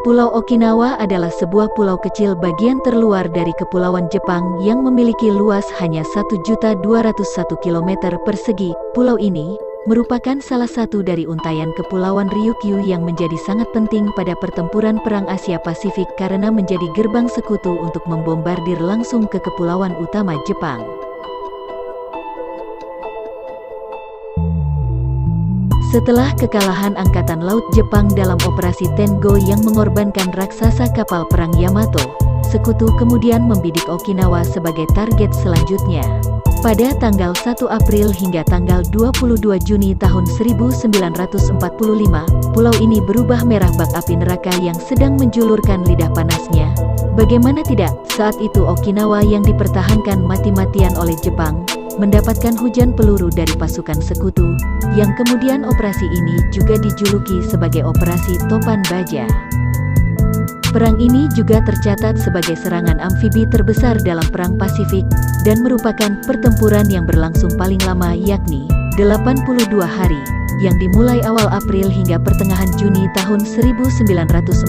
Pulau Okinawa adalah sebuah pulau kecil bagian terluar dari Kepulauan Jepang yang memiliki luas hanya 1.201 km persegi. Pulau ini merupakan salah satu dari untayan Kepulauan Ryukyu yang menjadi sangat penting pada pertempuran Perang Asia Pasifik karena menjadi gerbang sekutu untuk membombardir langsung ke kepulauan utama Jepang. Setelah kekalahan Angkatan Laut Jepang dalam Operasi Tengo yang mengorbankan raksasa kapal perang Yamato, sekutu kemudian membidik Okinawa sebagai target selanjutnya. Pada tanggal 1 April hingga tanggal 22 Juni tahun 1945, pulau ini berubah merah bak api neraka yang sedang menjulurkan lidah panasnya. Bagaimana tidak, saat itu Okinawa yang dipertahankan mati-matian oleh Jepang, mendapatkan hujan peluru dari pasukan sekutu, yang kemudian operasi ini juga dijuluki sebagai Operasi Topan Baja. Perang ini juga tercatat sebagai serangan amfibi terbesar dalam Perang Pasifik, dan merupakan pertempuran yang berlangsung paling lama yakni 82 hari, yang dimulai awal April hingga pertengahan Juni tahun 1945,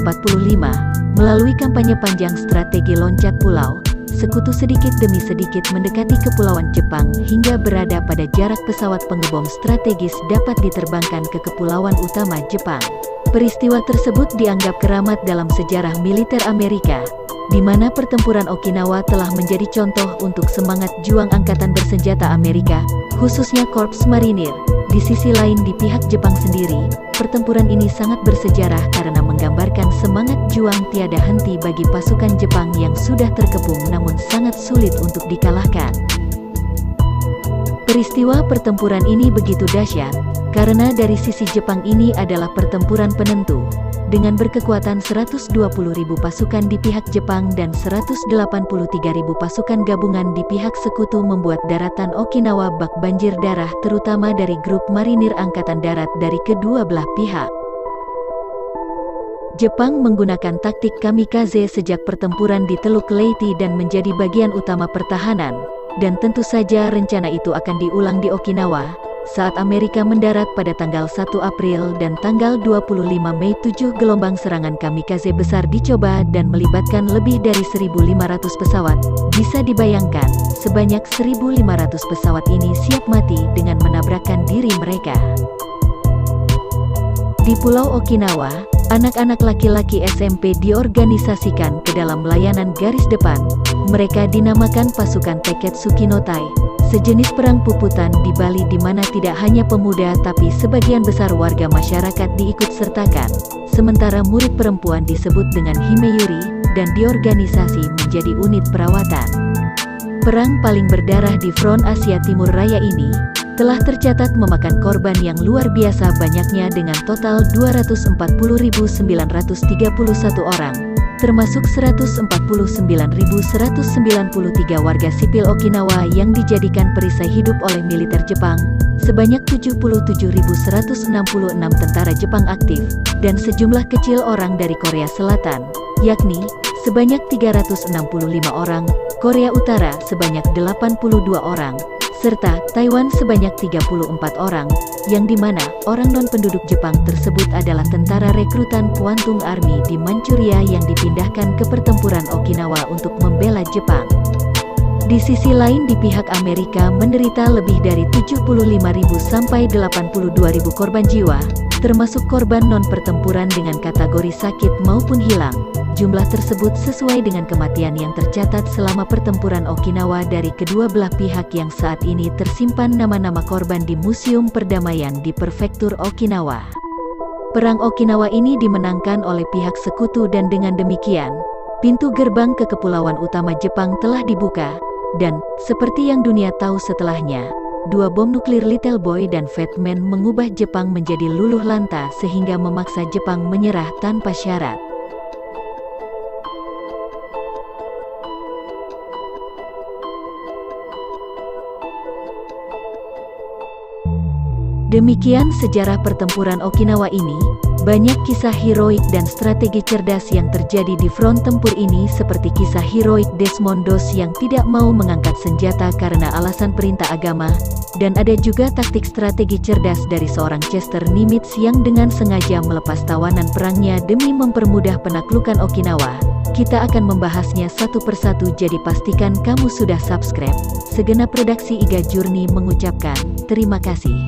melalui kampanye panjang strategi loncat pulau. Sekutu sedikit demi sedikit mendekati Kepulauan Jepang hingga berada pada jarak pesawat pengebom strategis dapat diterbangkan ke kepulauan utama Jepang. Peristiwa tersebut dianggap keramat dalam sejarah militer Amerika, di mana pertempuran Okinawa telah menjadi contoh untuk semangat juang angkatan bersenjata Amerika, khususnya Korps Marinir. Di sisi lain di pihak Jepang sendiri, pertempuran ini sangat bersejarah karena menggambarkan semangat juang tiada henti bagi pasukan Jepang yang sudah terkepung namun sangat sulit untuk dikalahkan. Peristiwa pertempuran ini begitu dahsyat, karena dari sisi Jepang ini adalah pertempuran penentu, dengan berkekuatan 120.000 pasukan di pihak Jepang dan 183.000 pasukan gabungan di pihak sekutu membuat daratan Okinawa bak banjir darah terutama dari grup marinir angkatan darat dari kedua belah pihak. Jepang menggunakan taktik kamikaze sejak pertempuran di Teluk Leyte dan menjadi bagian utama pertahanan, dan tentu saja rencana itu akan diulang di Okinawa, saat Amerika mendarat pada tanggal 1 April dan tanggal 25 Mei 7 gelombang serangan kamikaze besar dicoba dan melibatkan lebih dari 1.500 pesawat. Bisa dibayangkan, sebanyak 1.500 pesawat ini siap mati dengan menabrakkan diri mereka. Di Pulau Okinawa, anak-anak laki-laki SMP diorganisasikan ke dalam layanan garis depan. Mereka dinamakan pasukan Teketsuki no Tai, sejenis perang puputan di Bali di mana tidak hanya pemuda tapi sebagian besar warga masyarakat diikut sertakan. Sementara murid perempuan disebut dengan Himeyuri dan diorganisasi menjadi unit perawatan. Perang paling berdarah di Front Asia Timur Raya ini telah tercatat memakan korban yang luar biasa banyaknya dengan total 240.931 orang, termasuk 149.193 warga sipil Okinawa yang dijadikan perisai hidup oleh militer Jepang, sebanyak 77.166 tentara Jepang aktif, dan sejumlah kecil orang dari Korea Selatan, yakni sebanyak 365 orang, Korea Utara sebanyak 82 orang, serta Taiwan sebanyak 34 orang, yang dimana orang non-penduduk Jepang tersebut adalah tentara rekrutan Kwantung Army di Manchuria yang dipindahkan ke pertempuran Okinawa untuk membela Jepang. Di sisi lain di pihak Amerika menderita lebih dari 75.000 sampai 82.000 korban jiwa, termasuk korban non-pertempuran dengan kategori sakit maupun hilang. Jumlah tersebut sesuai dengan kematian yang tercatat selama pertempuran Okinawa dari kedua belah pihak yang saat ini tersimpan nama-nama korban di Museum Perdamaian di Prefektur Okinawa. Perang Okinawa ini dimenangkan oleh pihak sekutu dan dengan demikian, pintu gerbang ke kepulauan utama Jepang telah dibuka, dan, seperti yang dunia tahu setelahnya, dua bom nuklir Little Boy dan Fat Man mengubah Jepang menjadi luluh lanta sehingga memaksa Jepang menyerah tanpa syarat. Demikian sejarah pertempuran Okinawa ini. Banyak kisah heroik dan strategi cerdas yang terjadi di front tempur ini, seperti kisah heroik Desmond Doss yang tidak mau mengangkat senjata karena alasan perintah agama, dan ada juga taktik strategi cerdas dari seorang Chester Nimitz yang dengan sengaja melepas tawanan perangnya demi mempermudah penaklukan Okinawa. Kita akan membahasnya satu persatu, jadi pastikan kamu sudah subscribe. Segenap redaksi Iga Journey mengucapkan terima kasih.